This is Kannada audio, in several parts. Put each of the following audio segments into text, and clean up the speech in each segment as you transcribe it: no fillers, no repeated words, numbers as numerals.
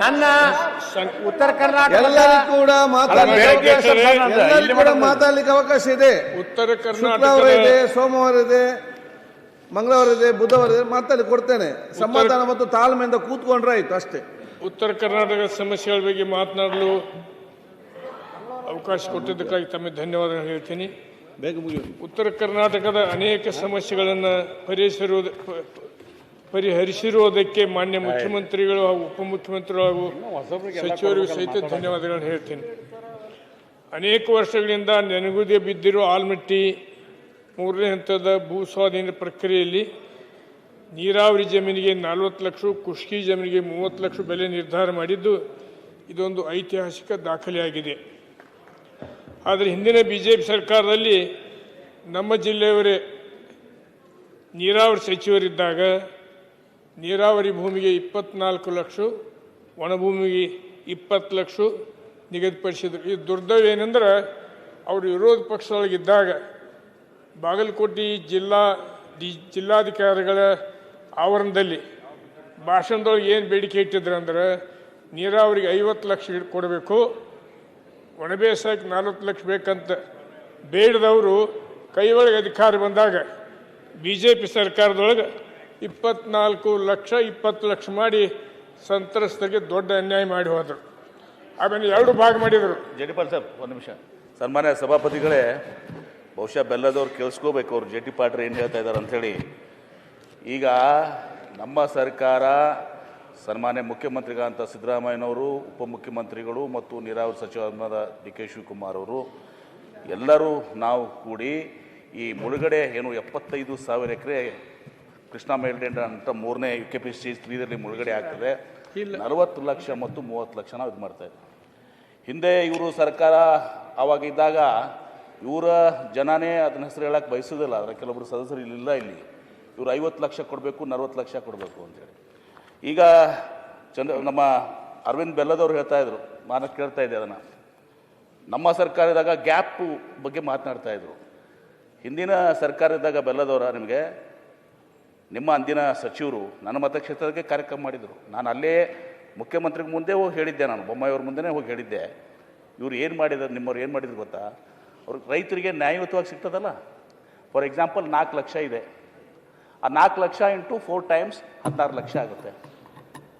ನನ್ನ ಉತ್ತರ ಕರ್ನಾಟಕ ಎಲ್ಲರಿಗೂ ಕೂಡ ಮಾತಾಡ್ಲಿಕ್ಕೆ ಅವಕಾಶ ಇದೆ. ಉತ್ತರ ಕರ್ನಾಟಕ ಇದೆ, ಸೋಮವಾರ ಇದೆ, ಮಂಗಳವಾರ ಇದೆ, ಬುಧವಾರ ಇದೆ, ಮಾತಾಡ್ಲಿಕ್ಕೆ ಕೊಡ್ತೇನೆ. ಸಮಾಧಾನ ಮತ್ತು ತಾಳ್ಮೆಯಿಂದ ಕೂತ್ಕೊಂಡ್ರೆ ಆಯ್ತು ಅಷ್ಟೇ. ಉತ್ತರ ಕರ್ನಾಟಕದ ಸಮಸ್ಯೆಗಳ ಬಗ್ಗೆ ಮಾತನಾಡಲು ಅವಕಾಶ ಕೊಟ್ಟಿದ್ದಕ್ಕಾಗಿ ತಮಗೆ ಧನ್ಯವಾದ ಹೇಳ್ತೀನಿ. ಉತ್ತರ ಕರ್ನಾಟಕದ ಅನೇಕ ಸಮಸ್ಯೆಗಳನ್ನು ಪರಿಹರಿಸಿರುವುದಕ್ಕೆ ಮಾನ್ಯ ಮುಖ್ಯಮಂತ್ರಿಗಳು ಹಾಗೂ ಉಪಮುಖ್ಯಮಂತ್ರಿಗಳು ಹಾಗೂ ಸಚಿವರಿಗೂ ಸಹಿತ ಧನ್ಯವಾದಗಳನ್ನು ಹೇಳ್ತೀನಿ. ಅನೇಕ ವರ್ಷಗಳಿಂದ ನೆನೆಗುದಿಗೆ ಬಿದ್ದಿರುವ ಆಲ್ಮಟ್ಟಿ ಮೂರನೇ ಹಂತದ ಭೂ ಸ್ವಾಧೀನ ಪ್ರಕ್ರಿಯೆಯಲ್ಲಿ ನೀರಾವರಿ ಜಮೀನಿಗೆ 40 ಲಕ್ಷ, ಖುಷ್ಕಿ ಜಮೀನಿಗೆ 30 ಲಕ್ಷ ಬೆಲೆ ನಿರ್ಧಾರ ಮಾಡಿದ್ದು ಇದೊಂದು ಐತಿಹಾಸಿಕ ದಾಖಲೆಯಾಗಿದೆ. ಆದರೆ ಹಿಂದಿನ BJP ಸರ್ಕಾರದಲ್ಲಿ ನಮ್ಮ ಜಿಲ್ಲೆಯವರೇ ನೀರಾವರಿ ಸಚಿವರಿದ್ದಾಗ ನೀರಾವರಿ ಭೂಮಿಗೆ 24 ಲಕ್ಷ, ಒಣಭೂಮಿಗೆ 20 ಲಕ್ಷ ನಿಗದಿಪಡಿಸಿದರು. ಈ ದುರ್ದೈವ ಏನೆಂದ್ರೆ ಅವರು ವಿರೋಧ ಪಕ್ಷದೊಳಗಿದ್ದಾಗ ಬಾಗಲಕೋಟೆ ಜಿಲ್ಲಾಧಿಕಾರಿಗಳ ಆವರಣದಲ್ಲಿ ಭಾಷಣದೊಳಗೆ ಏನು ಬೇಡಿಕೆ ಇಟ್ಟಿದ್ರು ಅಂದ್ರೆ ನೀರಾವರಿಗೆ 50 ಲಕ್ಷ ಕೊಡಬೇಕು, ಒಣಬೇಸಾಯಕ್ಕೆ 40 ಲಕ್ಷ ಬೇಕಂತ ಬೇಡದವರು ಕೈ ಒಳಗೆ ಅಧಿಕಾರ ಬಂದಾಗ BJP ಸರ್ಕಾರದೊಳಗೆ 24 ಲಕ್ಷ 20 ಲಕ್ಷ ಮಾಡಿ ಸಂತ್ರಸ್ತರಿಗೆ ದೊಡ್ಡ ಅನ್ಯಾಯ ಮಾಡಿ ಹೋದರು. ಆಮೇಲೆ 2 ಭಾಗ ಮಾಡಿದರು. ಜೆಟಿಪಾಲ್ ಸಾಹೇಬ್ ಒಂದು ನಿಮಿಷ. ಸನ್ಮಾನ್ಯ ಸಭಾಪತಿಗಳೇ, ಬಹುಶಃ ಬೆಲ್ಲದವ್ರು ಕೇಳಿಸ್ಕೋಬೇಕು ಅವ್ರು ಜೆ ಟಿ ಪಾಟ್ರಿ ಏನು ಹೇಳ್ತಾ ಇದ್ದಾರೆ ಅಂಥೇಳಿ. ಈಗ ನಮ್ಮ ಸರ್ಕಾರ ಸನ್ಮಾನ್ಯ ಮುಖ್ಯಮಂತ್ರಿಗಳಂತ ಸಿದ್ದರಾಮಯ್ಯನವರು, ಉಪಮುಖ್ಯಮಂತ್ರಿಗಳು ಮತ್ತು ನೀರಾವರಿ ಸಚಿವರಾದ DK ಶಿವಕುಮಾರ್ ಅವರು ಎಲ್ಲರೂ ನಾವು ಕೂಡಿ ಈ ಮುಳುಗಡೆ ಏನು 75,000 ಎಕರೆ ಕೃಷ್ಣಾ ಮೇಲ್ದಂಡೆ ಅಂತ 3ನೇ UKP ಸ್ಟೇಜ್ 3ರಲ್ಲಿ ಮುಳುಗಡೆ ಆಗ್ತದೆ. 40 ಲಕ್ಷ ಮತ್ತು 30 ಲಕ್ಷ ನಾವು ಇದು ಮಾಡ್ತಾ ಇದ್ದೀವಿ. ಹಿಂದೆ ಇವರು ಸರ್ಕಾರ ಆವಾಗ ಇದ್ದಾಗ ಇವರ ಜನನೇ ಅದನ್ನ ಹೆಸರು ಹೇಳಕ್ಕೆ ಬಯಸೋದಿಲ್ಲ. ಅದರ ಕೆಲವೊಬ್ಬರು ಸದಸ್ಯರು ಇಲ್ಲಿಲ್ಲ. ಇಲ್ಲಿ ಇವರು 50 ಲಕ್ಷ ಕೊಡಬೇಕು, 40 ಲಕ್ಷ ಕೊಡಬೇಕು ಅಂತೇಳಿ. ಈಗ ನಮ್ಮ ಅರವಿಂದ್ ಬೆಲ್ಲದವ್ರು ಹೇಳ್ತಾ ಇದ್ರು, ನಾನು ಕೇಳ್ತಾ ಇದ್ದೆ ಅದನ್ನು. ನಮ್ಮ ಸರ್ಕಾರದಾಗ ಗ್ಯಾಪ್ ಬಗ್ಗೆ ಮಾತನಾಡ್ತಾ ಇದ್ರು. ಹಿಂದಿನ ಸರ್ಕಾರದಾಗ ಬೆಲ್ಲದವರ ನಿಮಗೆ ನಿಮ್ಮ ಅಂದಿನ ಸಚಿವರು ನನ್ನ ಮತಕ್ಷೇತ್ರಕ್ಕೆ ಕಾರ್ಯಕ್ರಮ ಮಾಡಿದರು. ನಾನು ಅಲ್ಲೇ ಮುಖ್ಯಮಂತ್ರಿಗೆ ಮುಂದೆ ಹೋಗಿ ಹೇಳಿದ್ದೆ, ನಾನು ಬೊಮ್ಮಾಯಿಯವ್ರ ಮುಂದೆನೇ ಹೋಗಿ ಹೇಳಿದ್ದೆ, ಇವ್ರು ಏನು ಮಾಡಿದ್ರು, ನಿಮ್ಮವ್ರು ಏನು ಮಾಡಿದ್ರು ಗೊತ್ತಾ, ಅವ್ರಿಗೆ ರೈತರಿಗೆ ನ್ಯಾಯಯುತವಾಗಿ ಸಿಗ್ತದಲ್ಲ. ಫಾರ್ ಎಕ್ಸಾಂಪಲ್ 4 ಲಕ್ಷ ಇದೆ, ಆ 4 ಲಕ್ಷ ಇಂಟು 4 ಟೈಮ್ಸ್ 16 ಲಕ್ಷ ಆಗುತ್ತೆ.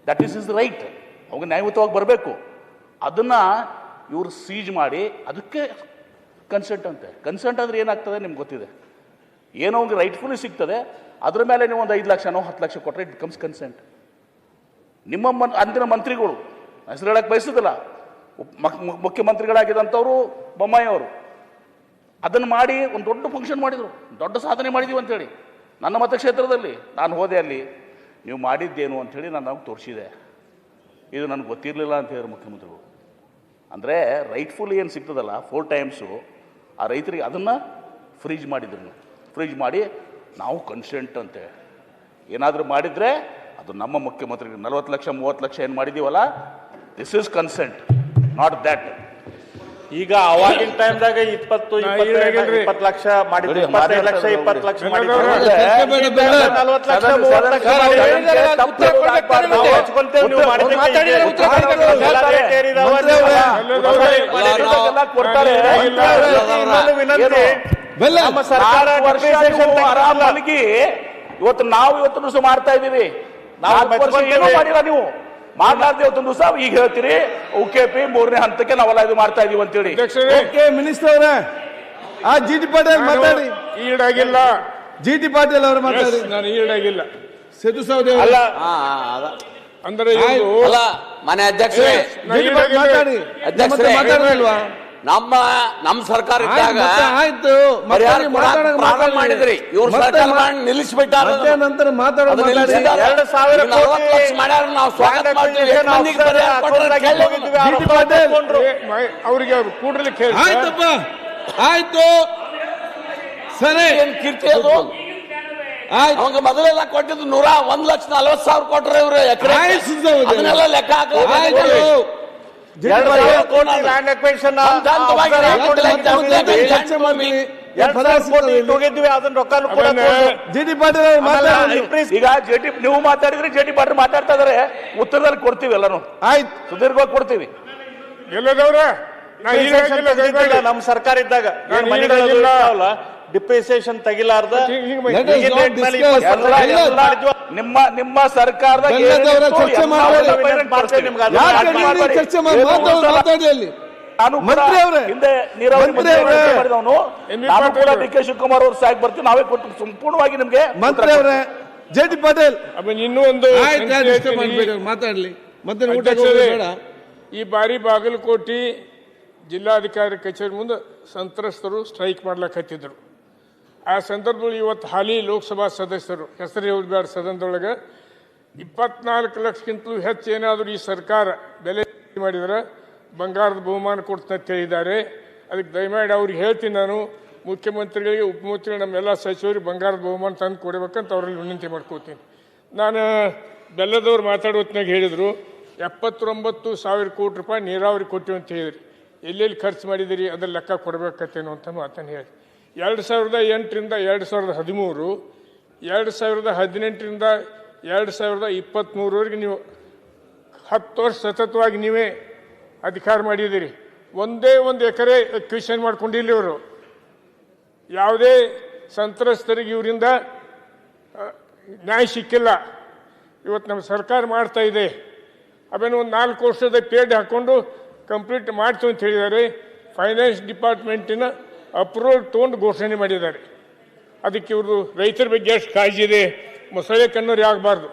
That is is right. ಅವಾಗ ನ್ಯಾಯಯುತವಾಗಿ ಬರಬೇಕು. ಅದನ್ನು ಇವರು ಸೀಜ್ ಮಾಡಿ ಅದಕ್ಕೆ ಕನ್ಸೆಂಟ್ ಅಂತೆ. ಕನ್ಸೆಂಟ್ ಅಂದರೆ ಏನಾಗ್ತದೆ ನಿಮ್ಗೆ ಗೊತ್ತಿದೆ. ಏನೋ ಅವ್ರಿಗೆ ರೈಟ್ಫುಲಿ ಸಿಗ್ತದೆ, ಅದ್ರ ಮೇಲೆ ನೀವು ಒಂದು 5 ಲಕ್ಷನೋ 10 ಲಕ್ಷ ಕೊಟ್ಟರೆ ಇಟ್ ಬಿಕಮ್ಸ್ ಕನ್ಸೆಂಟ್. ನಿಮ್ಮ ಅಂದಿನ ಮಂತ್ರಿಗಳು ಹೆಸರು ಹೇಳಕ್ಕೆ ಬಯಸೋದಿಲ್ಲ, ಮುಖ್ಯಮಂತ್ರಿಗಳಾಗಿದ್ದಂಥವರು ಬೊಮ್ಮಾಯಿಯವರು ಅದನ್ನು ಮಾಡಿ ಒಂದು ದೊಡ್ಡ ಫಂಕ್ಷನ್ ಮಾಡಿದರು, ದೊಡ್ಡ ಸಾಧನೆ ಮಾಡಿದ್ದೀವಿ ಅಂಥೇಳಿ. ನನ್ನ ಮತಕ್ಷೇತ್ರದಲ್ಲಿ ನಾನು ಹೋದೆ, ಅಲ್ಲಿ ನೀವು ಮಾಡಿದ್ದೇನು ಅಂಥೇಳಿ ನಾನು ನಮಗೆ ತೋರಿಸಿದೆ. ಇದು ನನಗೆ ಗೊತ್ತಿರಲಿಲ್ಲ ಅಂತ ಹೇಳಿದ್ರು ಮುಖ್ಯಮಂತ್ರಿಗಳು. ಅಂದರೆ ರೈಟ್ಫುಲ್ ಏನು ಸಿಗ್ತದಲ್ಲ 4 ಟೈಮ್ಸು, ಆ ರೈತರಿಗೆ ಅದನ್ನು ಫ್ರೀಜ್ ಮಾಡಿದ್ರು. ಫ್ರೀಜ್ ಮಾಡಿ ನಾವು ಕನ್ಸೆಂಟ್ ಅಂತೆ ಏನಾದರೂ ಮಾಡಿದರೆ ಅದು ನಮ್ಮ ಮುಖ್ಯಮಂತ್ರಿಗೆ 40 ಲಕ್ಷ 30 ಲಕ್ಷ ಏನು ಮಾಡಿದ್ದೀವಲ್ಲ, this is consent, not that. ಈಗ ಅವಾಗಿನ ಟೈಮ್ದಾಗ 20 ಲಕ್ಷ ಮಾಡಿದ್ರು, 25 ಲಕ್ಷ 20 ಲಕ್ಷ ಮಾಡಿದ್ರು, 40 ಲಕ್ಷ 30 ಲಕ್ಷ ನಮ್ಮ ಸರ್ಕಾರ ಮಲಗಿ ಇವತ್ತು ನಾವು ಇವತ್ತು ದಿವಸ ಮಾಡ್ತಾ ಇದ್ದೀವಿ. ಏನೂ ಮಾಡಿಲ್ಲ ನೀವು, ಮಾತಾಡ್ದೆ ಇವತ್ತೊಂದು ದಿವಸ ಈಗ ಹೇಳ್ತೀರಿ UKP 3ನೇ ಹಂತಕ್ಕೆ ನಾವೆಲ್ಲ ಇದು ಮಾಡ್ತಾ ಇದೀವಿ ಅಂತೇಳಿ. ಮಿನಿಸ್ಟರ್ ಅವರೇ, ಆ GT ಪಾಟೀಲ್ ಮಾತಾಡಿ. ಈಡಾಗಿಲ್ಲ. GT ಪಾಟೀಲ್ ಅವರು ಮಾತಾಡಿ. ನಾನು ಈಡಾಗಿಲ್ಲ. ಸೇತು ಸೌದಿ ಅಲ್ಲ ಅಂದ್ರೆ ಮನೆ ಅಧ್ಯಕ್ಷರೇ ಮಾತಾಡಿ. ಮಾತಾಡಲ್ವಾ? ನಮ್ಮ ಸರ್ಕಾರ ಇದ್ದಾಗ ಆಯ್ತು ಮಾಡಿದ್ರಿ, ಇವ್ರ ಸರ್ಕಾರ ನಿಲ್ಲಿಸ್ಬಿಟ್ಟಾರ. ನಂತರ ಮಾತಾಡೋದು 2,000 ಕೋಟಿ ಮಾಡ್ಯಾರ, ನಾವು ಸ್ವಾಗತ ಮಾಡ್ತೀವಿ. ಅವರಿಗೆ ಅವ್ರು ಕೂಡಲಿಕ್ಕೆ ಆಯ್ತಪ್ಪ, ಆಯ್ತು ಸರಿ. ಏನ್ ಕೀರ್ತಿ ಅದು? ಅವಾಗ ಮೊದಲೆಲ್ಲ ಕೊಟ್ಟಿದ್ದು 1,40,40,000 ಕೊಟ್ರೆ ಇವ್ರು ಎಕರೆ. ಅದನ್ನೆಲ್ಲ ಲೆಕ್ಕ $2,000 ಕೋಟಿ ಲ್ಯಾಂಡ್ ಅಕ್ವಿಸಿಷನ್ ಹೋಗಿದ್ವಿ ಅದನ್ನ ರೊಕ್ಕ ಕೂಡ ಜಿ ಟಿ ಪಾಟೀಲ್ ಅವರು ಮಾತಾಡಿ. ಈಗ ಜೆಟಿ ನೀವು ಮಾತಾಡಿದ್ರೆ ಜೆಟಿ ಪಾಟೀಲ್ ಮಾತಾಡ್ತಾ ಇದಾರೆ, ಉತ್ತರದಲ್ಲಿ ಕೊಡ್ತೀವಿ ಎಲ್ಲಾನು. ಆಯ್ತು, ಸುದೀರ್ಘವಾಗಿ ಕೊಡ್ತೀವಿ. ಎಲ್ಲದವ್ರ ನಮ್ಮ ಸರ್ಕಾರ ಇದ್ದಾಗ ಡಿಪ್ರಿಸಿಯೇಷನ್ ತೆಗಿಲಾರ್ದ ನಿಮ್ಮ ಸರ್ಕಾರದ ಚರ್ಚೆ ಮಾತಾಡಿ ಅಲ್ಲಿ. ಮಂತ್ರಿ ಅವರೇ, ಹಿಂದೆ ನೀರಾವರಿ ಮಾಡಿದವನು ನಾನು ಕೂಡ ಡಿ ಕೆ ಶಿವಕುಮಾರ್ ಅವ್ರು ಸಾಕ್ ಬರ್ತೀವಿ, ನಾವೇ ಕೊಟ್ಟು ಸಂಪೂರ್ಣವಾಗಿ ನಿಮ್ಗೆ. ಮಂತ್ರಿ ಅವರೇ, ಜೆ ಟಿ ಪಾಟೀಲ್ ಇನ್ನೂ ಒಂದು ಮಾತಾಡ್ಲಿ. ಮತ್ತೆ ಈ ಬಾರಿ ಬಾಗಲಕೋಟೆ ಜಿಲ್ಲಾಧಿಕಾರಿ ಕಚೇರಿ ಮುಂದೆ ಸಂತ್ರಸ್ತರು ಸ್ಟ್ರೈಕ್ ಮಾಡ್ಲಕತ್ತಿದ್ರು. ಆ ಸಂದರ್ಭದಲ್ಲಿ ಇವತ್ತು ಹಾಲಿ ಲೋಕಸಭಾ ಸದಸ್ಯರು ಹೆಸರು ಹೇಳಬೇಡ ಸದನದೊಳಗೆ 24 ಲಕ್ಷಕ್ಕಿಂತಲೂ ಹೆಚ್ಚು ಏನಾದರೂ ಈ ಸರ್ಕಾರ ಬೆಲೆ ಮಾಡಿದ್ರೆ ಬಂಗಾರದ ಬಹುಮಾನ ಕೊಡ್ತಂತ ಹೇಳಿದ್ದಾರೆ. ಅದಕ್ಕೆ ದಯಮಾಡಿ ಅವ್ರಿಗೆ ಹೇಳ್ತೀನಿ, ನಾನು ಮುಖ್ಯಮಂತ್ರಿಗಳಿಗೆ, ಉಪಮುಖ್ಯಮಂತ್ರಿಗಳು, ನಮ್ಮೆಲ್ಲ ಸಚಿವರಿಗೆ ಬಂಗಾರದ ಬಹುಮಾನ ತಂದು ಕೊಡಬೇಕಂತ ಅವರಲ್ಲಿ ವಿನಂತಿ ಮಾಡ್ಕೋತೀನಿ. ನಾನು ಬೆಲ್ಲದವ್ರು ಮಾತಾಡೋತ್ನಾಗ ಹೇಳಿದರು 79,000 ಕೋಟಿ ರೂಪಾಯಿ ನೀರಾವರಿ ಕೊಟ್ಟಿವಿ ಅಂತ ಹೇಳಿದ್ರಿ. ಎಲ್ಲೆಲ್ಲಿ ಖರ್ಚು ಮಾಡಿದಿರಿ ಅದರ ಲೆಕ್ಕ ಕೊಡಬೇಕತ್ತೇನೋ ಅಂತ ಮಾತನ್ನು ಹೇಳಿ 2008ರಿಂದ 2013, 2018ರಿಂದ 2023ವರೆಗೆ ನೀವು 10 ವರ್ಷ ಸತತವಾಗಿ ನೀವೇ ಅಧಿಕಾರ ಮಾಡಿದ್ದೀರಿ. ಒಂದೇ ಒಂದು ಎಕರೆ ಅಕ್ವಿಷನ್ ಮಾಡ್ಕೊಂಡಿಲ್ಲ ಇವರು. ಯಾವುದೇ ಸಂತ್ರಸ್ತರಿಗೆ ಇವರಿಂದ ನ್ಯಾಯ ಸಿಕ್ಕಿಲ್ಲ. ಇವತ್ತು ನಮ್ಮ ಸರ್ಕಾರ ಮಾಡ್ತಾ ಇದೆ. ಆಮೇಲೆ ಒಂದು 4 ವರ್ಷದ ಪೇಡ್ ಹಾಕ್ಕೊಂಡು ಕಂಪ್ಲೀಟ್ ಮಾಡ್ತು ಅಂತ ಹೇಳಿದ್ದಾರೆ. ಫೈನಾನ್ಸ್ ಡಿಪಾರ್ಟ್ಮೆಂಟಿನ ಅಪ್ರೂವಲ್ ತೊಗೊಂಡು ಘೋಷಣೆ ಮಾಡಿದ್ದಾರೆ. ಅದಕ್ಕೆ ಇವ್ರದ್ದು ರೈತರ ಬಗ್ಗೆ ಎಷ್ಟು ಕಾಳಜಿ ಇದೆ. ಮೊಸಳೆ ಕಣ್ಣೀರು ಆಗಬಾರ್ದು,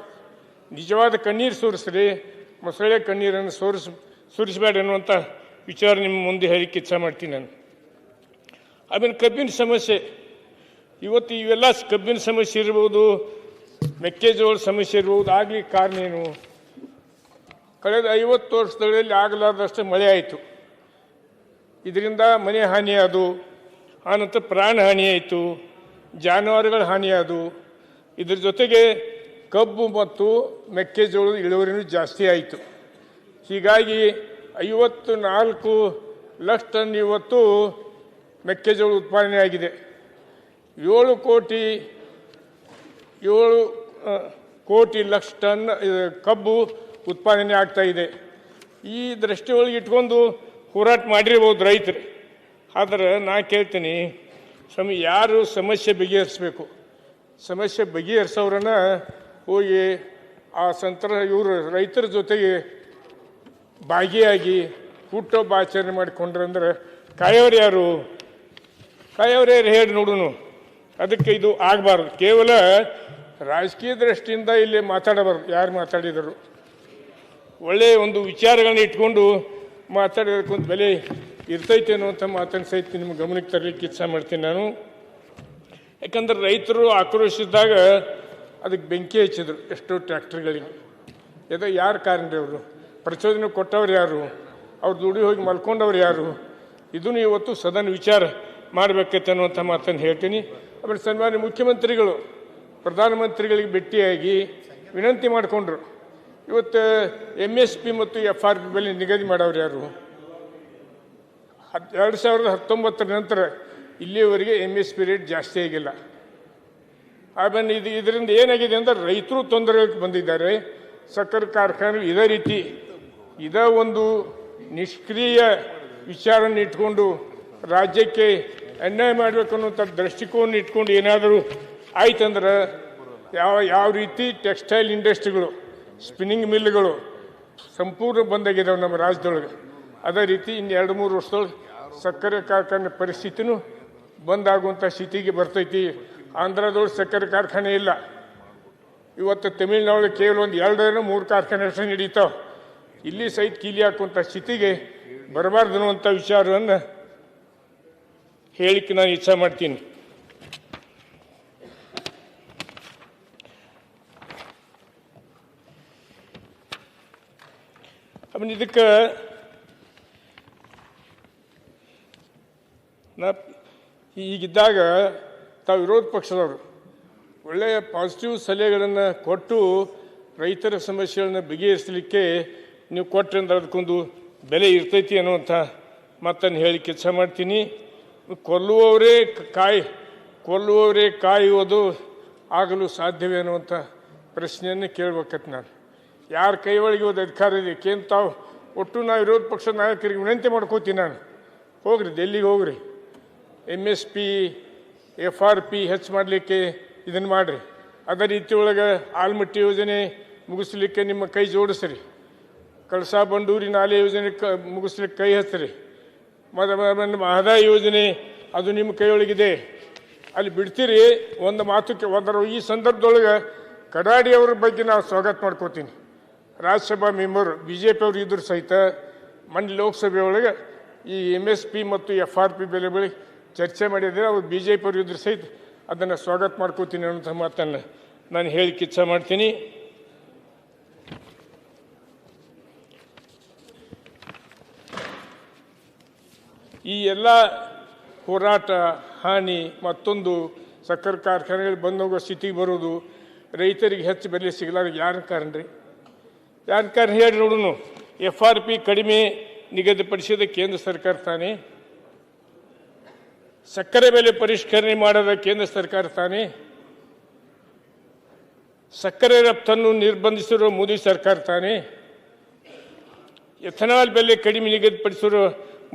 ನಿಜವಾದ ಕಣ್ಣೀರು ಸುರಿಸ್ರಿ, ಮೊಸಳೆ ಕಣ್ಣೀರನ್ನು ಸುರಿಸಬೇಡ ಅನ್ನುವಂಥ ವಿಚಾರ ನಿಮ್ಮ ಮುಂದೆ ಹೇಳಿಕ್ಕೆ ಇಚ್ಛೆ ಮಾಡ್ತೀನಿ ನಾನು. ಆಮೇಲೆ ಕಬ್ಬಿನ ಸಮಸ್ಯೆ, ಇವತ್ತು ಇವೆಲ್ಲ ಕಬ್ಬಿನ ಸಮಸ್ಯೆ ಇರ್ಬೋದು, ಮೆಕ್ಕೆಜೋಳ ಸಮಸ್ಯೆ ಇರ್ಬೋದು. ಆಗ್ಲಿಕ್ಕೆ ಕಾರಣ ಏನು? ಕಳೆದ 50 ವರ್ಷದಲ್ಲಿ ಆಗಲಾರ್ದಷ್ಟು ಮಳೆ ಆಯಿತು. ಇದರಿಂದ ಮನೆ ಹಾನಿಯಾದು, ಆನಂತರ ಪ್ರಾಣ ಹಾನಿಯಾಯಿತು, ಜಾನುವಾರುಗಳ ಹಾನಿಯಾದು. ಇದ್ರ ಜೊತೆಗೆ ಕಬ್ಬು ಮತ್ತು ಮೆಕ್ಕೆಜೋಳದ ಇಳುವರಿನೂ ಜಾಸ್ತಿ ಆಯಿತು. ಹೀಗಾಗಿ 54 ಲಕ್ಷ ಟನ್ ಇವತ್ತು ಮೆಕ್ಕೆಜೋಳ ಉತ್ಪಾದನೆ ಆಗಿದೆ. 7 ಕೋಟಿ ಲಕ್ಷ ಟನ್ ಕಬ್ಬು ಉತ್ಪಾದನೆ ಆಗ್ತಾ ಇದೆ. ಈ ದೃಷ್ಟಿಯೊಳಗೆ ಇಟ್ಕೊಂಡು ಹೋರಾಟ ಮಾಡಿರ್ಬೋದು ರೈತರು. ಆದರೆ ನಾ ಕೇಳ್ತೀನಿ, ಯಾರು ಸಮಸ್ಯೆ ಬಗೆಹರಿಸಬೇಕು? ಸಮಸ್ಯೆ ಬಗೆಹರಿಸೋರನ್ನ ಹೋಗಿ ಆ ಇವರು ರೈತರ ಜೊತೆಗೆ ಭಾಗಿಯಾಗಿ ಹುಟ್ಟುಹಬ್ಬ ಆಚರಣೆ ಮಾಡಿಕೊಂಡ್ರಂದ್ರೆ ಕಾಯೋರು ಯಾರು? ಕಾಯೋರು ಯಾರು ಹೇಳಿ ನೋಡುನು. ಅದಕ್ಕೆ ಇದು ಆಗಬಾರ್ದು. ಕೇವಲ ರಾಜಕೀಯ ದೃಷ್ಟಿಯಿಂದ ಇಲ್ಲಿ ಮಾತಾಡಬಾರ್ದು. ಯಾರು ಮಾತಾಡಿದರು ಒಳ್ಳೆಯ ಒಂದು ವಿಚಾರಗಳನ್ನ ಇಟ್ಕೊಂಡು ಮಾತಾಡೋದಕ್ಕೊಂದು ಬೆಲೆ ಇರ್ತೈತೆ ಅನ್ನುವಂಥ ಮಾತನ್ನು ಸಹಿತ ನಿಮ್ಮ ಗಮನಕ್ಕೆ ತರಲಿಕ್ಕೆ ಇಚ್ಛೆ ಮಾಡ್ತೀನಿ ನಾನು. ಯಾಕಂದ್ರೆ ರೈತರು ಆಕ್ರೋಶಿಸಿದಾಗ ಅದಕ್ಕೆ ಬೆಂಕಿ ಹಚ್ಚಿದ್ರು ಎಷ್ಟೋ ಟ್ರ್ಯಾಕ್ಟರ್ಗಳಿಗೆ. ಯಾರು ಕಾರಣರು? ಅವರು ಪ್ರಚೋದನೆ ಕೊಟ್ಟವ್ರು ಯಾರು? ಅವ್ರು ದುಡಿ ಹೋಗಿ ಮಲ್ಕೊಂಡವ್ರು ಯಾರು? ಇದನ್ನು ಇವತ್ತು ಸದನ ವಿಚಾರ ಮಾಡಬೇಕೈತೆ ಅನ್ನುವಂಥ ಮಾತನ್ನು ಹೇಳ್ತೀನಿ. ಆಮೇಲೆ ಸನ್ಮಾನ್ಯ ಮುಖ್ಯಮಂತ್ರಿಗಳು ಪ್ರಧಾನಮಂತ್ರಿಗಳಿಗೆ ಭೇಟಿಯಾಗಿ ವಿನಂತಿ ಮಾಡಿಕೊಂಡ್ರು. ಇವತ್ತು MSP ಮತ್ತು FRP ಬೆಲೆ ನಿಗದಿ ಮಾಡೋರು ಯಾರು? 2019 ನಂತರ ಇಲ್ಲಿಯವರೆಗೆ MSP ರೇಟ್ ಜಾಸ್ತಿ ಆಗಿಲ್ಲ. ಆಮೇಲೆ ಇದರಿಂದ ಏನಾಗಿದೆ ಅಂದರೆ ರೈತರು ತೊಂದರೆಗೆ ಬಂದಿದ್ದಾರೆ. ಸಕ್ಕರೆ ಕಾರ್ಖಾನೆ ಇದೇ ಒಂದು ನಿಷ್ಕ್ರಿಯ ವಿಚಾರವನ್ನು ಇಟ್ಕೊಂಡು ರಾಜ್ಯಕ್ಕೆ ಅನ್ಯಾಯ ಮಾಡಬೇಕು ಅನ್ನೋಂಥ ದೃಷ್ಟಿಕೋನ ಇಟ್ಕೊಂಡು ಏನಾದರೂ ಆಯ್ತಂದ್ರೆ ಯಾವ ರೀತಿ ಟೆಕ್ಸ್ಟೈಲ್ ಇಂಡಸ್ಟ್ರಿಗಳು, ಸ್ಪಿನ್ನಿಂಗ್ ಮಿಲ್ಗಳು ಸಂಪೂರ್ಣ ಬಂದಾಗಿದ್ದಾವೆ ನಮ್ಮ ರಾಜ್ಯದೊಳಗೆ, ಅದೇ ರೀತಿ ಇನ್ನು 2-3 ವರ್ಷದೊಳಗೆ ಸಕ್ಕರೆ ಕಾರ್ಖಾನೆ ಪರಿಸ್ಥಿತಿನೂ ಬಂದಾಗುವಂಥ ಸ್ಥಿತಿಗೆ ಬರ್ತೈತಿ. ಆಂಧ್ರದೊಳಗೆ ಸಕ್ಕರೆ ಕಾರ್ಖಾನೆ ಇಲ್ಲ. ಇವತ್ತು ತಮಿಳ್ನಾಡು ಕೇವಲ ಒಂದು 2-3 ಕಾರ್ಖಾನೆ ಅಷ್ಟೇ ನಡೀತಾವೆ. ಇಲ್ಲಿ ಸಹಿತ ಕೀಲಿ ಹಾಕುವಂಥ ಸ್ಥಿತಿಗೆ ಬರಬಾರ್ದು ಅನ್ನುವಂಥ ವಿಚಾರವನ್ನು ಹೇಳಿಕ್ಕೆ ನಾನು ಇಚ್ಛೆ ಮಾಡ್ತೀನಿ. ಆಮೇಲೆ ಇದಕ್ಕೆ ಈಗಿದ್ದಾಗ ತಾವು ವಿರೋಧ ಪಕ್ಷದವರು ಒಳ್ಳೆಯ ಪಾಸಿಟಿವ್ ಸಲಹೆಗಳನ್ನು ಕೊಟ್ಟು ರೈತರ ಸಮಸ್ಯೆಗಳನ್ನ ಬಗೆಹರಿಸಲಿಕ್ಕೆ ನೀವು ಕೊಟ್ಟರೆ ಅಂದ್ರೆ ಅದಕ್ಕೊಂದು ಬೆಲೆ ಇರ್ತೈತಿ ಅನ್ನುವಂಥ ಮಾತನ್ನು ಹೇಳಿಕ್ಕೆ ಇಚ್ಛೆ ಮಾಡ್ತೀನಿ. ಕೊಲ್ಲುವವರೇ ಕಾಯುವುದು ಆಗಲು ಸಾಧ್ಯವೇ ಅನ್ನುವಂಥ ಪ್ರಶ್ನೆಯನ್ನು ಕೇಳ್ಬೇಕತ್ ನಾನು. ಯಾರ ಕೈ ಒಳಗೆ ಒಂದು ಅಧಿಕಾರ ಇದೆ ತಾವು ಒಟ್ಟು ನಾವು ವಿರೋಧ ಪಕ್ಷದ ನಾಯಕರಿಗೆ ವಿನಂತಿ ಮಾಡ್ಕೋತೀನಿ ನಾನು, ಹೋಗ್ರಿ ಡೆಲ್ಲಿಗೆ ಹೋಗ್ರಿ, MSP FRP ಹೆಚ್ಚು ಮಾಡಲಿಕ್ಕೆ ಇದನ್ನು ಮಾಡಿರಿ. ಅದೇ ರೀತಿ ಒಳಗೆ ಆಲ್ಮಟ್ಟಿ ಯೋಜನೆ ಮುಗಿಸ್ಲಿಕ್ಕೆ ನಿಮ್ಮ ಕೈ ಜೋಡಿಸ್ರಿ, ಕಳಸಾ ಬಂಡೂರಿ ನಾಲೆ ಯೋಜನೆ ಮುಗಿಸ್ಲಿಕ್ಕೆ ಕೈ ಹಚ್ಚಿರಿ, ಮಹದಾಯಿ ಯೋಜನೆ ಅದು ನಿಮ್ಮ ಕೈಯೊಳಗಿದೆ, ಅಲ್ಲಿ ಬಿಡ್ತೀರಿ. ಒಂದು ಮಾತುಕ್ಕೆ ಈ ಸಂದರ್ಭದೊಳಗೆ ಕಡಾಡಿ ಅವ್ರ ಬಗ್ಗೆ ನಾವು ಸ್ವಾಗತ ಮಾಡ್ಕೋತೀನಿ. ರಾಜ್ಯಸಭಾ ಮೆಂಬರ್ BJP ಅವರು ಇದ್ರು ಸಹಿತ ಮೊನ್ನೆ ಲೋಕಸಭೆ ಒಳಗೆ ಈ MSP ಮತ್ತು FRP ಬೆಲೆ ಬಳಿ ಚರ್ಚೆ ಮಾಡಿದರೆ ಅವ್ರು BJP ಅವರು ಇದ್ರು ಸಹಿತ ಅದನ್ನು ಸ್ವಾಗತ ಮಾಡ್ಕೋತೀನಿ ಅನ್ನೋಂಥ ಮಾತನ್ನು ನಾನು ಹೇಳಿಕ್ಕೆ ಇಚ್ಛೆ ಮಾಡ್ತೀನಿ. ಈ ಎಲ್ಲ ಹೋರಾಟ ಹಾನಿ ಮತ್ತೊಂದು ಸಕ್ಕರೆ ಕಾರ್ಖಾನೆಗಳು ಬಂದೋಗೋ ಸ್ಥಿತಿಗೆ ಬರೋದು, ರೈತರಿಗೆ ಹೆಚ್ಚು ಬೆಲೆ ಸಿಗಲಾರ ಯಾರ ಕಾರಣ ರೀ? ಯಾರ ಕಾರಣ ಹೇಳಿ ನೋಡೋಣ. FRP ಕಡಿಮೆ ನಿಗದಿಪಡಿಸಿದ ಕೇಂದ್ರ ಸರ್ಕಾರ ತಾನೇ, ಸಕ್ಕರೆ ಬೆಲೆ ಪರಿಷ್ಕರಣೆ ಮಾಡದ ಕೇಂದ್ರ ಸರ್ಕಾರ ತಾನೇ, ಸಕ್ಕರೆ ರಫ್ತನ್ನು ನಿರ್ಬಂಧಿಸಿರೋ ಮೋದಿ ಸರ್ಕಾರ ತಾನೇ, ಎಥನಾಲ್ ಬೆಲೆ ಕಡಿಮೆ ನಿಗದಿಪಡಿಸಿರೋ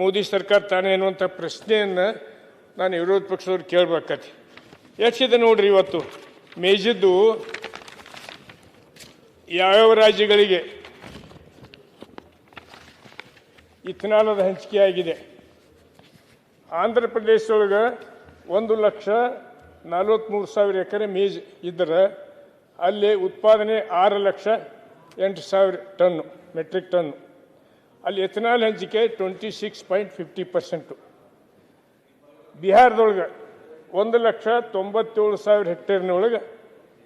ಮೋದಿ ಸರ್ಕಾರ ತಾನೇ ಅನ್ನುವಂಥ ಪ್ರಶ್ನೆಯನ್ನು ನಾನು ವಿರೋಧ ಪಕ್ಷದವ್ರು ಕೇಳಬೇಕಾತಿ. ಯಾಕಿದೆ ನೋಡ್ರಿ, ಇವತ್ತು ಮೇಜಿದ್ದು ಯಾವ್ಯಾವ ರಾಜ್ಯಗಳಿಗೆ ಇಥನಾಲದ ಹಂಚಿಕೆ ಆಗಿದೆ. ಆಂಧ್ರ ಪ್ರದೇಶದೊಳಗೆ 1,43,000 ಎಕರೆ ಮೇಜ್ ಇದ್ದರೆ ಅಲ್ಲಿ ಉತ್ಪಾದನೆ 6,08,000 ಟನ್ನು ಮೆಟ್ರಿಕ್ ಟನ್ನು. ಅಲ್ಲಿ ಎಥನಾಲ್ ಹಂಚಿಕೆ 26.50%. ಬಿಹಾರದೊಳಗೆ 1,97,000 ಹೆಕ್ಟೇರ್ನೊಳಗೆ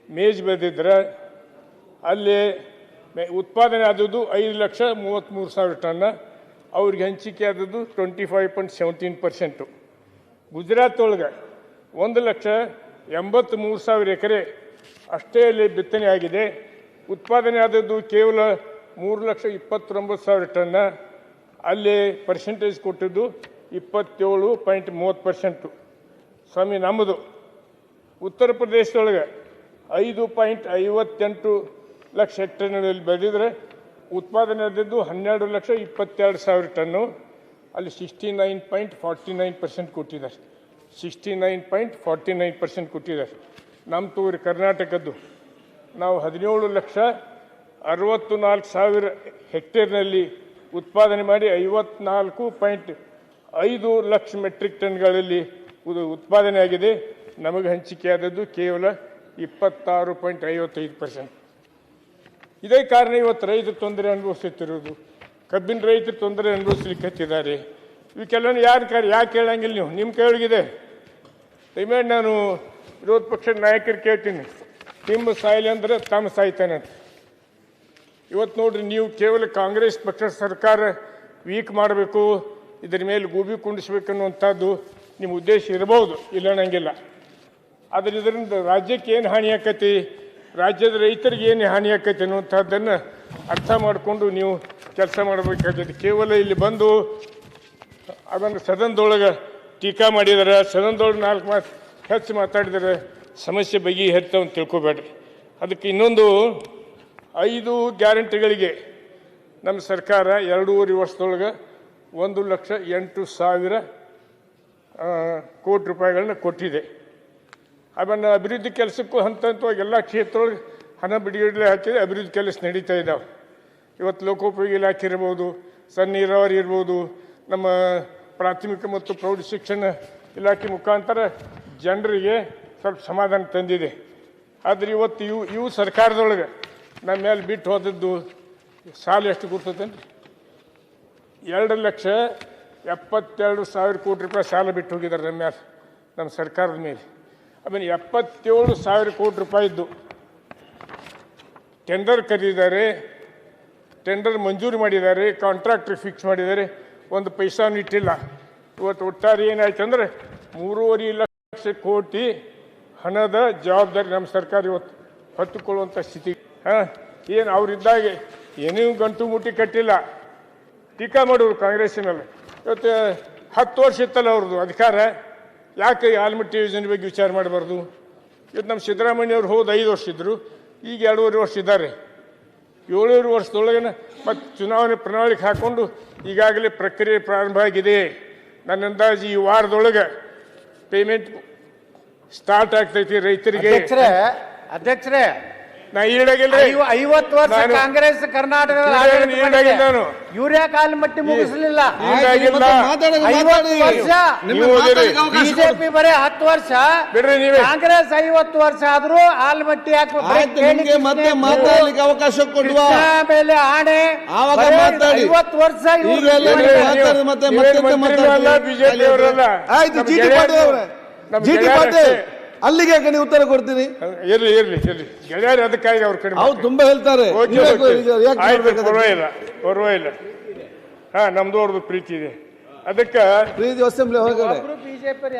ಮೇಜ್ ಬೆಳೆದಿದ್ರೆ ಅಲ್ಲಿ ಉತ್ಪಾದನೆ ಆದದ್ದು 5,33,000 ಟನ್ನ, ಅವ್ರಿಗೆ ಹಂಚಿಕೆ ಆದದ್ದು 25.17%. ಗುಜರಾತ್ ಒಳಗೆ 1,83,000 ಎಕರೆ ಅಷ್ಟೇ ಅಲ್ಲಿ ಬಿತ್ತನೆ ಆಗಿದೆ, ಉತ್ಪಾದನೆ ಆದದ್ದು ಕೇವಲ 3,29,000 ಟನ್ನ, ಅಲ್ಲಿ ಪರ್ಸೆಂಟೇಜ್ ಕೊಟ್ಟಿದ್ದು 27.30%. ಸ್ವಾಮಿ ನಮ್ಮದು ಉತ್ತರ ಪ್ರದೇಶದೊಳಗೆ 5.58 ಲಕ್ಷ ಹೆಕ್ಟೇರ್ನಲ್ಲಿ ಬೆಳೆದಿದ್ರೆ ಉತ್ಪಾದನೆ ಆದದ್ದು 12,22,000 ಟನ್ನು, ಅಲ್ಲಿ 69.49% ಕೊಟ್ಟಿದ್ದಾರೆ. 69.49% ಕೊಟ್ಟಿದ್ದಾರೆ. ನಮ್ಮ ತೂರಿ ಕರ್ನಾಟಕದ್ದು ನಾವು 17,64,000 ಹೆಕ್ಟೇರ್ನಲ್ಲಿ ಉತ್ಪಾದನೆ ಮಾಡಿ 54.5 ಲಕ್ಷ ಮೆಟ್ರಿಕ್ ಟನ್ಗಳಲ್ಲಿ ಉತ್ಪಾದನೆ ಆಗಿದೆ. ನಮಗೆ ಹಂಚಿಕೆ ಆದದ್ದು ಕೇವಲ 26.55%. ಇದೇ ಕಾರಣ ಇವತ್ತು ರೈತರು ತೊಂದರೆ ಅನುಭವಿಸುತ್ತಿರುವುದು, ಕಬ್ಬಿನ ರೈತರು ತೊಂದರೆ ಅನುಭವಿಸ್ಲಿಕ್ಕೆ ಹತ್ತಿದ್ದಾರೆ. ಇವಕ್ಕೆಲ್ಲ ಯಾಕೆ ಹೇಳಂಗಿಲ್ಲ ನೀವು? ನಿಮ್ಮ ಕೈಯೊಳಗಿದೆ. ದಯಮಾಡಿ ನಾನು ವಿರೋಧ ಪಕ್ಷದ ನಾಯಕರು ಕೇಳ್ತೀನಿ, ನಿಮ್ಮ ಸಾಯಿಲೆ ಅಂದರೆ ತಮ್ಮ ಸಾಯ್ತಾನೆ ಅಂತ. ಇವತ್ತು ನೋಡ್ರಿ, ನೀವು ಕೇವಲ ಕಾಂಗ್ರೆಸ್ ಪಕ್ಷದ ಸರ್ಕಾರ ವೀಕ್ ಮಾಡಬೇಕು, ಇದರ ಮೇಲೆ ಗೂಬಿ ಕುಂಡಿಸ್ಬೇಕು ಅನ್ನುವಂಥದ್ದು ನಿಮ್ಮ ಉದ್ದೇಶ ಇರಬಹುದು, ಇಲ್ಲ ಅನ್ನಂಗಿಲ್ಲ. ಆದರೆ ಇದರಿಂದ ರಾಜ್ಯಕ್ಕೆ ಏನು ಹಾನಿ ಆಕೈತಿ, ರಾಜ್ಯದ ರೈತರಿಗೆ ಏನು ಹಾನಿ ಆಕೈತಿ ಅನ್ನುವಂಥದ್ದನ್ನು ಅರ್ಥ ಮಾಡಿಕೊಂಡು ನೀವು ಕೆಲಸ ಮಾಡಬೇಕಾಗ್ತದೆ. ಕೇವಲ ಇಲ್ಲಿ ಬಂದು ಅದನ್ನು ಸದನದೊಳಗೆ ಟೀಕಾ ಮಾಡಿದ್ದಾರೆ, ಸದನದೊಳಗೆ 4 ಮಾತು ಹೆಚ್ಚು ಮಾತಾಡಿದರೆ ಸಮಸ್ಯೆ ಬಗೆಹರಿತಾವಂತ ತಿಳ್ಕೊಬೇಡ್ರಿ. ಅದಕ್ಕೆ ಇನ್ನೊಂದು 5 ಗ್ಯಾರಂಟಿಗಳಿಗೆ ನಮ್ಮ ಸರ್ಕಾರ 2.5 ವರ್ಷದೊಳಗೆ 1,08,000 ಕೋಟಿ ರೂಪಾಯಿಗಳನ್ನ ಕೊಟ್ಟಿದೆ. ಅದನ್ನು ಅಭಿವೃದ್ಧಿ ಕೆಲಸಕ್ಕೂ ಹಂತವಾಗಿ ಎಲ್ಲ ಕ್ಷೇತ್ರದೊಳಗೆ ಹಣ ಬಿಡುಗಡೆ ಹಾಕಿದೆ. ಅಭಿವೃದ್ಧಿ ಕೆಲಸ ನಡೀತಾ ಇದ್ದಾವೆ. ಇವತ್ತು ಲೋಕೋಪಯೋಗಿ ಇಲಾಖೆ ಇರ್ಬೋದು, ಸಣ್ಣ ನೀರಾವರಿ ಇರ್ಬೋದು, ನಮ್ಮ ಪ್ರಾಥಮಿಕ ಮತ್ತು ಪ್ರೌಢ ಶಿಕ್ಷಣ ಇಲಾಖೆ ಮುಖಾಂತರ ಜನರಿಗೆ ಸ್ವಲ್ಪ ಸಮಾಧಾನ ತಂದಿದೆ. ಆದರೆ ಇವತ್ತು ಇವು ಸರ್ಕಾರದೊಳಗೆ ನಮ್ಮ ಮೇಲೆ ಬಿಟ್ಟು ಹೋದದ್ದು ಸಾಲ ಎಷ್ಟು ಗೊತ್ತಂದ್ರೆ 2,72,000 ಕೋಟಿ ರೂಪಾಯಿ ಸಾಲ ಬಿಟ್ಟು ಹೋಗಿದ್ದಾರೆ ನಮ್ಮ ಮೇಲೆ, ನಮ್ಮ ಸರ್ಕಾರದ ಮೇಲೆ. ಆಮೇಲೆ 77,000 ಕೋಟಿ ರೂಪಾಯಿದ್ದು ಟೆಂಡರ್ ಕರೆದಿದ್ದಾರೆ, ಟೆಂಡರ್ ಮಂಜೂರು ಮಾಡಿದ್ದಾರೆ, ಕಾಂಟ್ರಾಕ್ಟ್ರ್ ಫಿಕ್ಸ್ ಮಾಡಿದ್ದಾರೆ, ಒಂದು ಪೈಸಾನು ಇಟ್ಟಿಲ್ಲ. ಇವತ್ತು ಒಟ್ಟಾರೆ ಏನಾಯ್ತು ಅಂದರೆ 3.5 ಲಕ್ಷ ಕೋಟಿ ಹಣದ ಜವಾಬ್ದಾರಿ ನಮ್ಮ ಸರ್ಕಾರ ಇವತ್ತು ಹೊತ್ತುಕೊಳ್ಳುವಂಥ ಸ್ಥಿತಿ. ಏನು ಅವರಿದ್ದಾಗೆ ಏನೂ ಗಂಟು ಮುಟ್ಟಿ ಕಟ್ಟಿಲ್ಲ, ಟೀಕಾ ಮಾಡೋರು ಕಾಂಗ್ರೆಸ್ಸಿನಲ್ಲಿ. ಇವತ್ತು 10 ವರ್ಷ ಇತ್ತಲ್ಲ ಅವ್ರದ್ದು ಅಧಿಕಾರ, ಯಾಕೆ ಈ ಆಲಮಟ್ಟಿ ಯೋಜನೆ ಬಗ್ಗೆ ವಿಚಾರ ಮಾಡಬಾರ್ದು? ಇವತ್ತು ನಮ್ಮ ಸಿದ್ದರಾಮಯ್ಯವ್ರು ಹೋದ 5 ವರ್ಷ ಇದ್ದರು, ಈಗ 2.5 ವರ್ಷ ಇದ್ದಾರೆ. 7 ವರ್ಷದೊಳಗೆ ಮತ್ತು ಚುನಾವಣೆ ಪ್ರಣಾಳಿಕೆ ಹಾಕ್ಕೊಂಡು ಈಗಾಗಲೇ ಪ್ರಕ್ರಿಯೆ ಪ್ರಾರಂಭ ಆಗಿದೆ. ನನ್ನ ಅಂದಾಜು ಈ ವಾರದೊಳಗೆ ಪೇಮೆಂಟ್ ಸ್ಟಾರ್ಟ್ ಆಗ್ತೈತಿ ರೈತರಿಗೆ. ಅಧ್ಯಕ್ಷರೇ ನಾ ಈಡಾಗಿಲ್ರಿ 50 ವರ್ಷ ಕಾಂಗ್ರೆಸ್ ಕರ್ನಾಟಕ ಯೂರಿಯಾ ಕಾಲಮಟ್ಟಿ ಮುಗಿಸಲಿಲ್ಲ. 50 ವರ್ಷ ಬಿಜೆಪಿ ಬರೀ 10 ವರ್ಷ, ಕಾಂಗ್ರೆಸ್ 50 ವರ್ಷ ಆದ್ರೂ ಆಲ್ಮಟ್ಟಿ ಮತ್ತೆ ಮಾತಾಡ್ಲಿಕ್ಕೆ ಅವಕಾಶ ಕೊಡುವ ಮೇಲೆ ಆಣೆ 50 ವರ್ಷ ಬಿಜೆಪಿ ಅವರಲ್ಲ. ಆಯ್ತು, ಜಿ ಟಿ ಪಾಟೀಲ್ ಅಲ್ಲಿಗೆ ನೀವು ಉತ್ತರ ಕೊಡ್ತೀನಿ. ಇರ್ಲಿ ಗೆಳೆಯರು ಅದಕ್ಕಾಗಿ ಅವ್ರ ಕಡೆ ಅವ್ರು ತುಂಬಾ ಹೇಳ್ತಾರೆ. ಪರವಾಗಿಲ್ಲ. ಹಾ, ನಮ್ದು ಅವ್ರದ್ದು ಪ್ರೀತಿ ಇದೆ. ಅದಕ್ಕೆ ಅಸೆಂಬ್ಲಿ ಹೊರಗಡೆ ಬಿಜೆಪಿ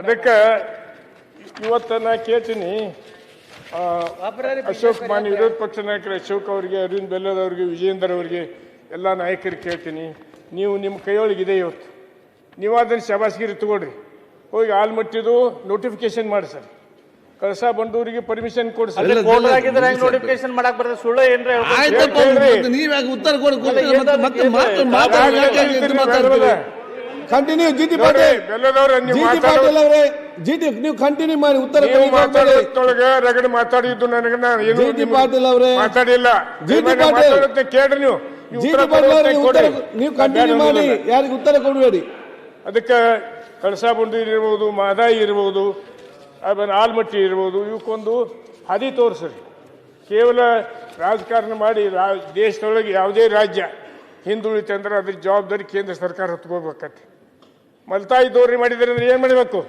ಅದಕ್ಕೆ ಇವತ್ತು ನಾ ಕೇಳ್ತೀನಿ ಅಶೋಕ್ ಮಾನ್ಯ ವಿರೋಧ ಪಕ್ಷ ನಾಯಕರು ಅಶೋಕ್ ಅವರಿಗೆ, ಅರವಿಂದ್ ಬೆಲ್ಲದ್ ಅವರಿಗೆ, ವಿಜಯೇಂದರ್ ಅವರಿಗೆ, ಎಲ್ಲ ನಾಯಕರಿಗೆ ಕೇಳ್ತೀನಿ, ನೀವು ನಿಮ್ಮ ಕೈಯೊಳಗಿದೆ ಇವತ್ತು, ನೀವು ಅದನ್ನು ಶಬಾಸ್ಗಿರಿ ತಗೊಳ್ರಿ. ಹೋಗಿ ಆಲ್ಮಟ್ಟಿದು ನೋಟಿಫಿಕೇಶನ್ ಮಾಡಿ ಸರ್, ಕಳಸಾ ಬಂಡೂರಿಗೆ ಪರ್ಮಿಷನ್ ಕೊಡಿ ಸರ್. ನೋಟಿಫಿಕೇಶನ್ ಮಾಡಕ್ ಬರ್ತದೆ, ಸುಳ್ಳು ಏನ್ರಿ? ನೀವ್ಯಾಗ ಉತ್ತರ ಕಂಟಿನ್ಯೂ. ಜಿ ಟಿ ಪಾಟೀಲ್ ನೀವು ಕಂಟಿನ್ಯೂ ಮಾಡಿ ಉತ್ತರ ರಗಡೆ ಮಾತಾಡಿದ್ದು ನನಗೆ ಜಿ ಟಿ ಪಾಟೀಲ್ ಅವರೇ ಮಾತಾಡಿಲ್ಲ. ಜಿ ಟಿ ಪಾಟೀಲ್ ಕೇಳ್ರಿ ನೀವು ಜಿ ಟಿ ಪಾಟೀಲ್ ಅವರೇ ನೀವು ಕಂಟಿನ್ಯೂ ಮಾಡಿ, ಯಾರಿಗೆ ಉತ್ತರ ಕೊಡಬೇಡಿ. ಅದಕ್ಕೆ ಕಳಸಾ ಬಂಡೂರಿ ಇರ್ಬೋದು, ಮಹದಾಯಿ ಇರ್ಬೋದು, ಆಮೇಲೆ ಆಲ್ಮಟ್ಟಿ ಇರ್ಬೋದು, ಇವಕ್ಕೊಂದು ಹಾದಿ ತೋರಿಸ್ರಿ. ಕೇವಲ ರಾಜಕಾರಣ ಮಾಡಿ ದೇಶದೊಳಗೆ ಯಾವುದೇ ರಾಜ್ಯ ಹಿಂದುಳಿತು ಅಂದ್ರೆ ಅದ್ರ ಜವಾಬ್ದಾರಿ ಕೇಂದ್ರ ಸರ್ಕಾರ ಹೊತ್ಕೋಬೇಕತ್ತೆ. ಮಲ್ತಾಯಿ ಧೋರಣೆ ಮಾಡಿದರೆ ಅಂದ್ರೆ ಏನು ಮಾಡಬೇಕು?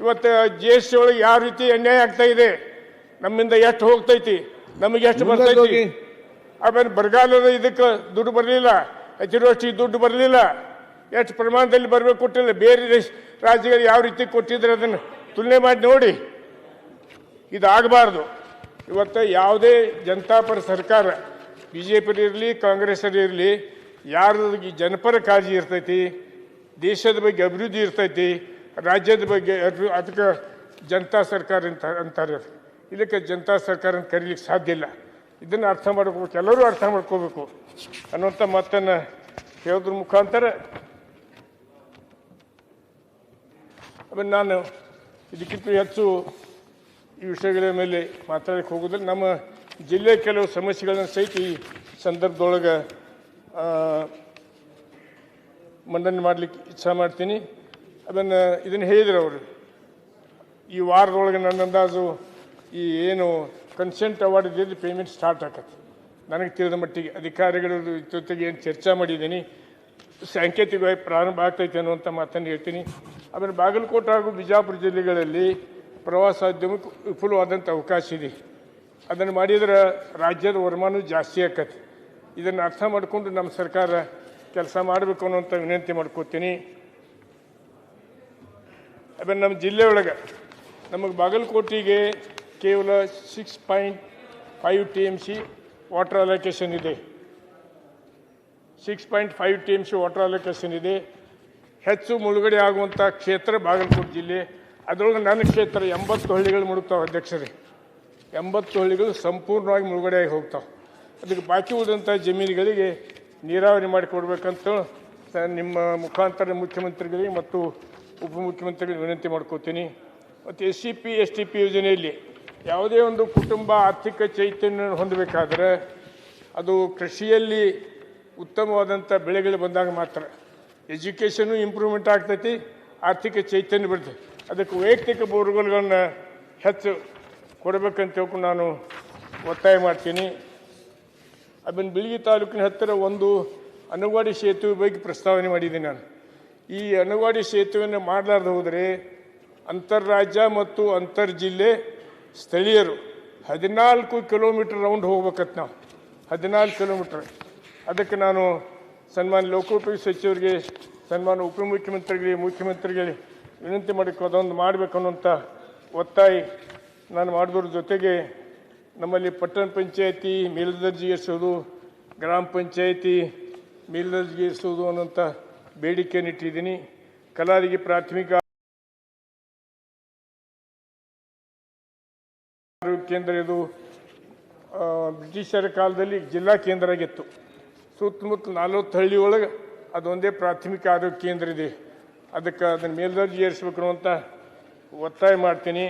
ಇವತ್ತು ಜಿ ಎಸ್ ಟಿ ಒಳಗೆ ಯಾವ ರೀತಿ ಅನ್ಯಾಯ ಆಗ್ತಾ ಇದೆ, ನಮ್ಮಿಂದ ಎಷ್ಟು ಹೋಗ್ತೈತಿ, ನಮಗೆ ಎಷ್ಟು ಬರ್ತೈತಿ. ಆಮೇಲೆ ಬರಗಾಲದ ಇದಕ್ಕೆ ದುಡ್ಡು ಬರಲಿಲ್ಲ, ಅತಿವೃಷ್ಟಿ ದುಡ್ಡು ಬರಲಿಲ್ಲ, ಎಷ್ಟು ಪ್ರಮಾಣದಲ್ಲಿ ಬರಬೇಕು ಕೊಟ್ಟಿಲ್ಲ. ಬೇರೆ ರಾಜ್ಯಗಳು ಯಾವ ರೀತಿ ಕೊಟ್ಟಿದ್ರೆ ಅದನ್ನು ತುಲನೆ ಮಾಡಿ ನೋಡಿ. ಇದಾಗಬಾರ್ದು. ಇವತ್ತು ಯಾವುದೇ ಜನತಾಪರ ಸರ್ಕಾರ, BJP ಇರಲಿ ಕಾಂಗ್ರೆಸ್ ಇರಲಿ, ಯಾರು ಜನಪರ ಕಾಳಜಿ ಇರ್ತೈತಿ, ದೇಶದ ಬಗ್ಗೆ ಅಭಿವೃದ್ಧಿ ಇರ್ತೈತಿ, ರಾಜ್ಯದ ಬಗ್ಗೆ ಅದಕ್ಕೆ ಜನತಾ ಸರ್ಕಾರ ಅಂತಾರೆ. ಇದಕ್ಕೆ ಜನತಾ ಸರ್ಕಾರ ಅಂತ ಕರೀಲಿಕ್ಕೆ ಸಾಧ್ಯ ಇಲ್ಲ. ಇದನ್ನು ಅರ್ಥ ಮಾಡ್ಕೋಬೇಕು, ಎಲ್ಲರೂ ಅರ್ಥ ಮಾಡ್ಕೋಬೇಕು ಅನ್ನುವಂಥ ಮಾತನ್ನು ಹೇಳೋದ್ರ ಮುಖಾಂತರ ಆಮೇಲೆ ನಾನು ಇದಕ್ಕಿಂತ ಹೆಚ್ಚು ಈ ವಿಷಯಗಳ ಮೇಲೆ ಮಾತಾಡಕ್ಕೆ ಹೋಗೋದಿಲ್ಲ. ನಮ್ಮ ಜಿಲ್ಲೆ ಕೆಲವು ಸಮಸ್ಯೆಗಳನ್ನು ಸಹಿತ ಈ ಸಂದರ್ಭದೊಳಗೆ ಮಂಡನೆ ಮಾಡಲಿಕ್ಕೆ ಇಚ್ಛೆ ಮಾಡ್ತೀನಿ. ಅದನ್ನು ಇದನ್ನು ಹೇಳಿದ್ರು ಅವರು, ಈ ವಾರದೊಳಗೆ ನನ್ನ ಅಂದಾಜು ಈ ಏನು ಕನ್ಸೆಂಟ್ ಅವಾರ್ಡ್ ಇದೆ ಪೇಮೆಂಟ್ ಸ್ಟಾರ್ಟ್ ಆಗತ್ತೆ. ನನಗೆ ತಿಳಿದ ಮಟ್ಟಿಗೆ ಅಧಿಕಾರಿಗಳ ಜೊತೆಗೆ ಏನು ಚರ್ಚೆ ಮಾಡಿದ್ದೀನಿ, ಸಾಂಕೇತಿಕವಾಗಿ ಪ್ರಾರಂಭ ಆಗ್ತೈತೆ ಅನ್ನುವಂಥ ಮಾತನ್ನು ಹೇಳ್ತೀನಿ. ಆಮೇಲೆ ಬಾಗಲಕೋಟೆ ಹಾಗೂ ಬಿಜಾಪುರ ಜಿಲ್ಲೆಗಳಲ್ಲಿ ಪ್ರವಾಸೋದ್ಯಮಕ್ಕೆ ವಿಪುಲವಾದಂಥ ಅವಕಾಶ ಇದೆ. ಅದನ್ನು ಮಾಡಿದರೆ ರಾಜ್ಯದ ವರಮಾನ ಜಾಸ್ತಿ ಆಕತ್ತೆ. ಇದನ್ನು ಅರ್ಥ ಮಾಡಿಕೊಂಡು ನಮ್ಮ ಸರ್ಕಾರ ಕೆಲಸ ಮಾಡಬೇಕು ಅನ್ನುವಂಥ ವಿನಂತಿ ಮಾಡ್ಕೋತೀನಿ. ಆಮೇಲೆ ನಮ್ಮ ಜಿಲ್ಲೆಯೊಳಗೆ ನಮಗೆ ಬಾಗಲಕೋಟೆಗೆ ಕೇವಲ 6.5 TMC ವಾಟರ್ ಅಲೋಕೇಶನ್ ಇದೆ. 6.5 TMC ವಾಟರ್ ಅಲೋಕೇಶನ್ ಇದೆ. ಹೆಚ್ಚು ಮುಳುಗಡೆ ಆಗುವಂಥ ಕ್ಷೇತ್ರ ಬಾಗಲಕೋಟೆ ಜಿಲ್ಲೆ. ಅದರೊಳಗೆ ನನ್ನ ಕ್ಷೇತ್ರ 80 ಹಳ್ಳಿಗಳು ಮುಳುಗ್ತಾವೆ ಅಧ್ಯಕ್ಷರೇ. 80 ಹಳ್ಳಿಗಳು ಸಂಪೂರ್ಣವಾಗಿ ಮುಳುಗಡೆಯಾಗಿ ಹೋಗ್ತಾವೆ. ಅದಕ್ಕೆ ಬಾಕಿ ಉಳಿದಂಥ ಜಮೀನುಗಳಿಗೆ ನೀರಾವರಿ ಮಾಡಿಕೊಡ್ಬೇಕಂತ ನಿಮ್ಮ ಮುಖಾಂತರ ಮುಖ್ಯಮಂತ್ರಿಗಳಿಗೆ ಮತ್ತು ಉಪಮುಖ್ಯಮಂತ್ರಿಗಳಿಗೆ ವಿನಂತಿ ಮಾಡ್ಕೋತೀನಿ. ಮತ್ತು SCP STP ಯೋಜನೆಯಲ್ಲಿ ಯಾವುದೇ ಒಂದು ಕುಟುಂಬ ಆರ್ಥಿಕ ಚೈತನ್ಯ ಹೊಂದಬೇಕಾದ್ರೆ ಅದು ಕೃಷಿಯಲ್ಲಿ ಉತ್ತಮವಾದಂಥ ಬೆಳೆಗಳು ಬಂದಾಗ ಮಾತ್ರ. ಎಜುಕೇಷನು ಇಂಪ್ರೂವ್ಮೆಂಟ್ ಆಗ್ತೈತಿ, ಆರ್ಥಿಕ ಚೈತನ್ಯ ಬರ್ತದೆ. ಅದಕ್ಕೆ ವೈಯಕ್ತಿಕ ಬೋರ್ವೆಲ್ಗಳನ್ನ ಹೆಚ್ಚು ಕೊಡಬೇಕಂತ ಹೇಳ್ಕೊಂಡು ನಾನು ಒತ್ತಾಯ ಮಾಡ್ತೀನಿ. ಅದನ್ನು ಬಿಳಗಿ ತಾಲೂಕಿನ ಹತ್ತಿರ ಒಂದು ಅನುವಾಡಿ ಸೇತುವೆ ಬಗ್ಗೆ ಪ್ರಸ್ತಾವನೆ ಮಾಡಿದ್ದೀನಿ ನಾನು. ಈ ಅನುವಾಡಿ ಸೇತುವೆಯನ್ನು ಮಾಡಲಾರ್ದು ಹೋದರೆ ಅಂತರ್ರಾಜ್ಯ ಮತ್ತು ಅಂತರ್ಜಿಲ್ಲೆ ಸ್ಥಳೀಯರು 14 ಕಿಲೋಮೀಟರ್ ರೌಂಡ್ ಹೋಗ್ಬೇಕತ್ತು ನಾವು, 14 ಕಿಲೋಮೀಟರ್. ಅದಕ್ಕೆ ನಾನು ಸನ್ಮಾನ್ಯ ಲೋಕೋಪಯೋಗಿ ಸಚಿವರಿಗೆ, ಸನ್ಮಾನ್ಯ ಉಪಮುಖ್ಯಮಂತ್ರಿಗಳಿಗೆ, ಮುಖ್ಯಮಂತ್ರಿಗಳಿಗೆ ವಿನಂತಿ ಮಾಡಬೇಕು, ಅದೊಂದು ಮಾಡಬೇಕು ಅನ್ನುವಂಥ ಒತ್ತಾಯ ನಾನು ಮಾಡೋದ್ರ ಜೊತೆಗೆ ನಮ್ಮಲ್ಲಿ ಪಟ್ಟಣ ಪಂಚಾಯತಿ ಮೇಲ್ದರ್ಜೆಗೇರಿಸೋದು, ಗ್ರಾಮ ಪಂಚಾಯತಿ ಮೇಲ್ದರ್ಜೆಗೇರಿಸೋದು ಅನ್ನೋಂಥ ಬೇಡಿಕೆಯನ್ನು ಇಟ್ಟಿದ್ದೀನಿ. ಕಲಾದಿಗೆ ಪ್ರಾಥಮಿಕ ಆರೋಗ್ಯ ಕೇಂದ್ರ ಇದು ಬ್ರಿಟಿಷರ ಕಾಲದಲ್ಲಿ ಜಿಲ್ಲಾ ಕೇಂದ್ರ ಆಗಿತ್ತು. ಸುತ್ತಮುತ್ತ 40 ಹಳ್ಳಿ ಒಳಗೆ ಅದೊಂದೇ ಪ್ರಾಥಮಿಕ ಆರೋಗ್ಯ ಕೇಂದ್ರ ಇದೆ. ಅದನ್ನು ಮೇಲ್ದರ್ಜೆ ಏರಿಸಬೇಕು ಅಂತ ಒತ್ತಾಯ ಮಾಡ್ತೀನಿ.